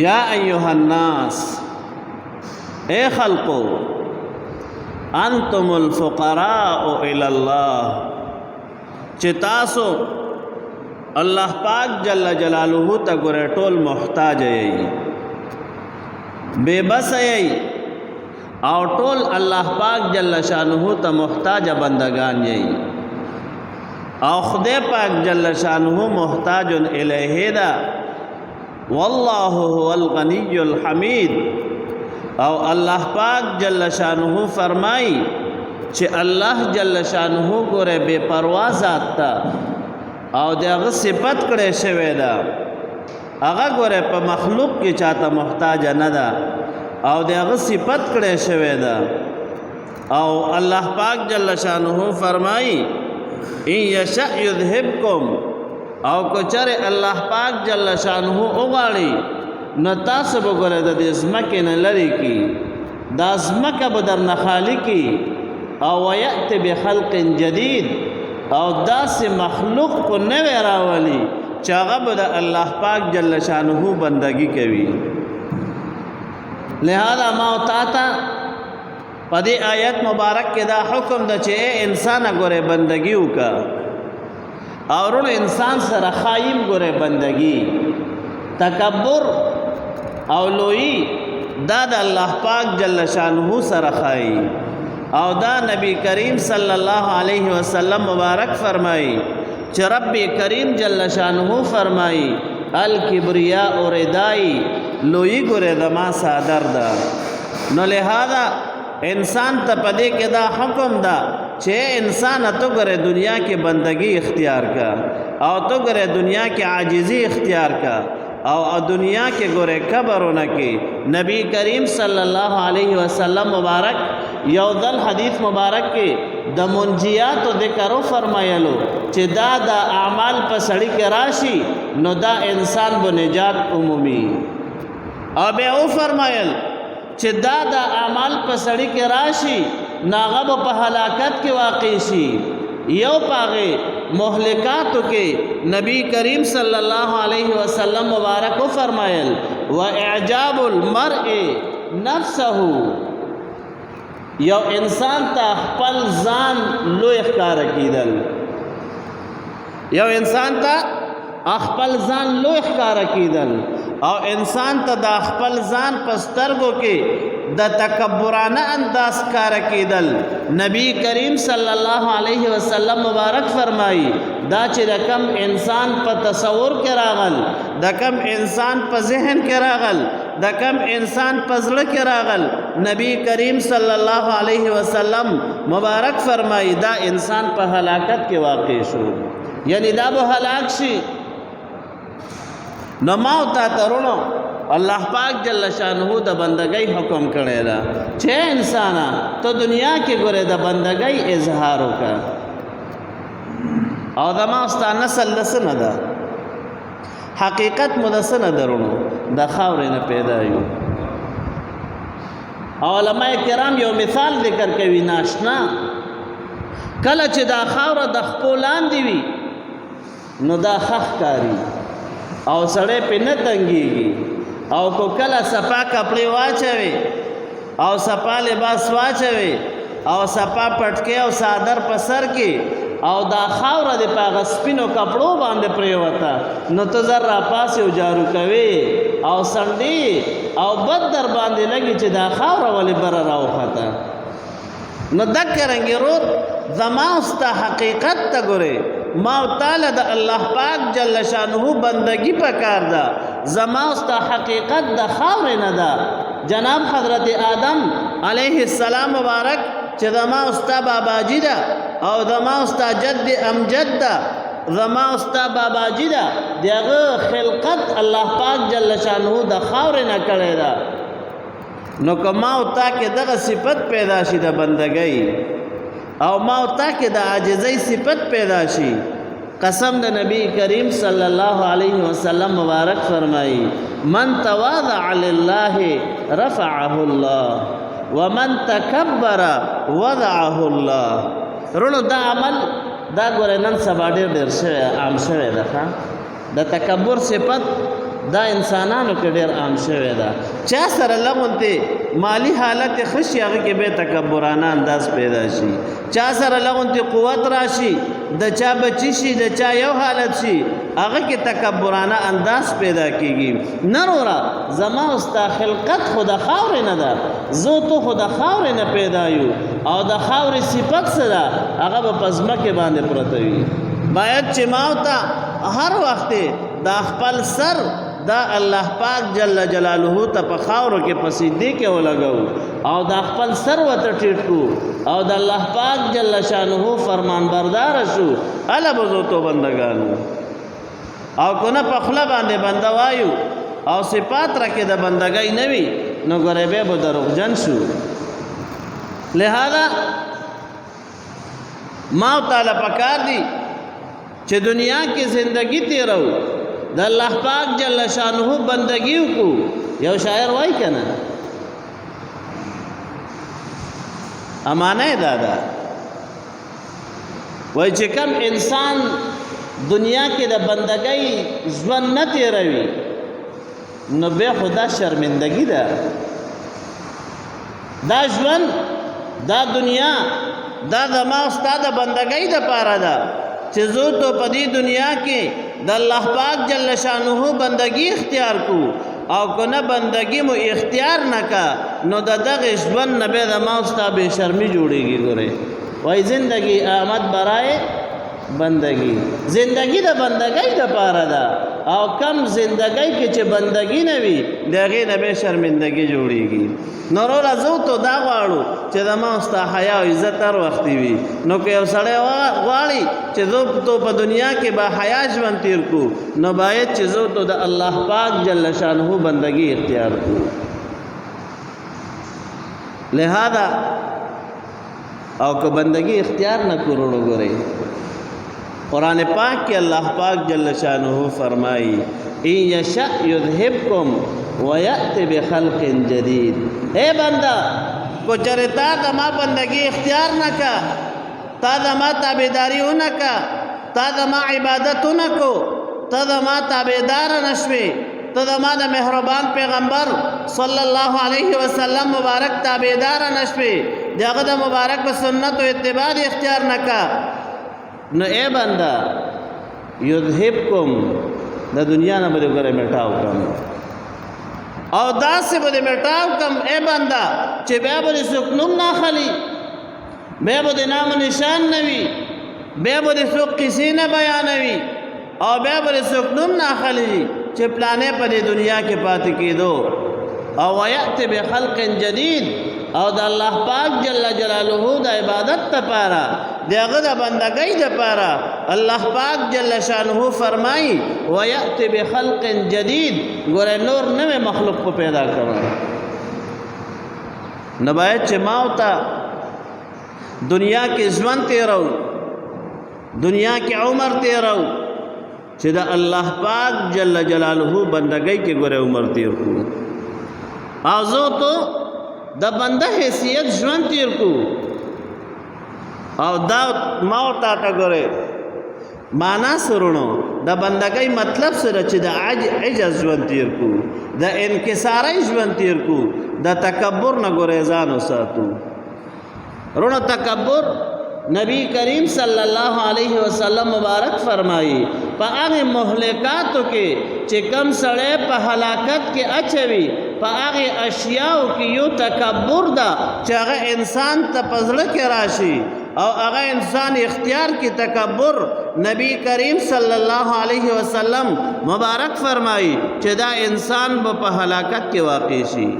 یا ایها الناس، اے خلقو، انتم الفقراء الی اللہ، چې تاسو الله پاک جل جلاله ته ګوره ټول محتاج یې، بے بس یې، او ټول الله پاک جل شانه ته محتاج بندگان یې، او خدای پاک جل شانه محتاج الیه دا، والله هو الغنی الحمید. او الله پاک جل شانه فرمائی چې الله جل شانه ګوره بے پروا ذات تا، او دغه صفت کړي شوی دا، هغه ګوره په مخلوق کې چاته محتاج نه ده، او دغه صفت کړي شوی دا. او الله پاک جل شانه فرمائی ان یشاء یذهبکم، او کچره الله پاک جل شانه وغواړي نو تاسو به ګوره د دې ځمکې نه لرې کړي، دا ځمکه به درنه خالي کړي، او ویأت بخلق جدید، او داسې مخلوق په نوی راولي چې هغه به د الله پاک جل شانه بندگی کوي. لہذا ما او تا ته په دې آیت مبارک کې دا حکم ده چې انسان ګوره بندگی وکړه، او ورونو انسان سره خایم ګوره بندگی، تکبر او لوی دا د الله پاک جل شانه سره خای، او دا نبی کریم صلی الله علیه وسلم مبارک فرمائی چې رب کریم جل شانه فرمائی الکبریاء ردائی، لوی ګوره زما صادر ده. نو لہذا انسان ته پدې کې دا حکم ده چې انسان ته ګوره دنیا کې بندگی اختیار کا، او ته ګوره دنیا کې عاجزی اختیار کا، او دنیا کې ګوره کبرونه کې. نبی کریم صلی الله علیه وسلم مبارک یو دل حدیث مبارک کې د منجیات ذکر فرمایلو چې دا د اعمال په سړی کې راشي نو دا انسان به نجات عمومي، او بیا او فرمایل چې دا د اعمال په سړی کې راشي ناغه په هلاکت کې واقع شي. یو پاغه مهلکاتو کې نبی کریم صلی الله علیه وسلم مبارک فرمایل و اعجاب المرء نفسه، یو انسان ته خپل ځان لوی ښکار کیدل، یو انسان ته خپل ځان لوی ښکار کیدل، او انسان ته د خپل ځان په سترګو کې د تکبرانه انداز کار کیدل. نبی کریم صلی الله علیه وسلم مبارک فرمائی دا چې د کم انسان په تصور کې راغل، د کم انسان په ذهن کې راغل، د کم انسان په زړه کې راغل، نبی کریم صلی الله علیه وسلم مبارک فرمائی دا انسان په هلاکت کې واقع شو، یعنی دا به هلاک شي. نو ما او تا ترونو الله پاک جل شانه د بندګۍ حکم کړی دا چې انسانا ته دنیا کې ګوره د بندګۍ اظهار وکړه، او د ما ستا نسل د څه نه ده، حقیقت مو د څه نه درونو د خاورې نه پیدا یو. علماء کرام یو مثال ذکر کوي، ناشنا کله چې دا خاوره د خپو لاندې وي نو دا خخ کاری، او سړی پې نه تنګېږي، او کو کله صفا کپړې واچوي او صفا لباس واچوي او صفا پټکې او صادر په سر کې، او دا خاوره د په هغه سپینو کپړو باندې پرېوته نو ته زر راپاسې او جارو کوې او سنډې او بد در باندې لګي چې دا خاوره ولې بره راوخته. نو دکه رنګې رود زما او ستا حقیقت ته ګورې، ما او تعالی د الله پاک جل شانه بندگی پکار ده، زما او ستا حقیقت د خاورې نه ده. جناب حضرت آدم علیه السلام مبارک چې زما او ستا باباجي ده، او زما او ستا جد امجد ده، زما او ستا باباجي ده، دغه خلقت الله پاک جل شانه د خاورې نه کړی ده. نو که ما او تا کې دغه صفت پیدا شي د بندګۍ، او ما او تا کې د عاجزۍ صفت پیدا شي، قسم د نبی کریم صلی الله علیه وسلم مبارک فرمائی من تواضع لله رفعه الله ومن تکبر وضعه الله. رونو دا عمل دا ګوره نن سبا ډېر شوی، عام شوی ده. د تکبر صفت دا انسانانو کې ډېر عام شوی ده. چا سره لغونتې مالی حالت ښه شي هغه کې به تکبرانه انداز پیدا شي. چا سره لغونتې قوت راشي، د چا بچی شي، د چا یو حالت شي، هغه کې تکبرانه انداز پیدا کېږي. نروره زما او ستا خلقت خو د خاورې نه ده، زه تو خو د خاورې نه پیدا یو او د خاورې صفت څه ده هغه به په ځمکې باندې پرته وي. باید چې ما او ته هر وخت دا خپل سر دا الله پاک جل جلاله ته په خاورو کې په سجدې کې ولګو او دا خپل سر ورته ټیټ کړو او د الله پاک جل شانه فرمان بردار شو. الا بزو تو بندگانو او کنه په خله باندې بنده وایو او صفات راکې د بندګۍ نه وي نو ګورې به دروغجن شو. لہذا ما تعالی پکار دی چې دنیا کې زندگی تیرو د الله پاک جل شانه بندگی وکړو. یو شاعر وای کنه امانه دادا وای چې کم انسان دنیا کې د بندګۍ ژوند نه تیروي نو به خدا شرمندگی ده. دا ژوند دا دنیا دا زما او ستا د بندګۍ دپاره ده چې زه تو په دې دنیا کې د الله پاک جل شانه بندگی اختیار کو او کنه بندگی مو اختیار نکا نو د دغه ژوند نه به زما او ستا بې شرمي جوړېږي. ګورې وای زندگی آمد برای بندگی، زندگی د بندګۍ دپاره ده او کم زندگۍ کې چې بندگی نه وي د هغې نه به شرمندګي جوړېږي. نو وروره زه تو دا غواړو چې زما او ستا حیا او عزت هر وختي وي. نو که یو سړی غواړي چې زه تو په دنیا کې با حیا ژوند تیر کړو نو باید چې زه تو د الله پاک جل شانه بندگی اختیار کړو. لہذا او که بندگی اختیار نه کړو ګورئ قرآن پاک کې الله پاک جل شانه فرمائی ان یشأ یذهبکم ویأت بخلق جدید. اے بندہ کو چرتا دما بندگی اختیار نہ کا، تا دما تابعداری نہ کا، تا دما عبادت نہ کو، تا دما تابعدار نشوی، تا دما د مهربان پیغمبر صلی الله علیه وسلم مبارک تابعدار نشوی، دغه د مبارک په سنت او اتباع اختیار نہ کا. نو اے بندہ یذهبکم د دنیا نه به ګره میټاو کم او داسې به میټاو کم اے بندہ چې بیا به څوک نوم نه خلی، بیا به نام نشان نه وي، بیا به څوک کسی نه بیانوي او بیا به څوک نوم نه خلی چې پلانې په دې دنیا کې پاتې کېدو. او ویأت بخلق جدید او د الله پاک جل جلاله د عبادت لپاره دغه د بندګۍ لپاره الله پاک جل شانه فرمایي ویأت بخلق جدید. ګوره نور نوې مخلوق په پیدا کړو نو باید چې ما او ته دنیا کې ژوند تیرو، دنیا کې عمر تیرو چې د الله پاک جل جلاله بندګۍ کې ګوره عمر تیر کړو او زه تو د بنده حیثیت ژوند تیر کو او دا ما او تا ته ګوره معنا سرونو د بندګۍ مطلب سره چې د عجز ژوند تیر کو، د انکسارۍ ژوند تیر کو، د تکبر نه ګوره ځان وساتو. رونو تکبر نبی کریم صلی الله علیه وسلم مبارک فرمائی په هغه مهلکاتو کې چې کم سړی په هلاکت کې اچوي په هغه اشیاء کې یو تکبر ده چې هغه انسان ته په زړه کې راشي او هغه انسان اختیار کی تکبر. نبی کریم صلی الله علیه وسلم مبارک فرمائی چې دا انسان په هلاکت کې واقع شي.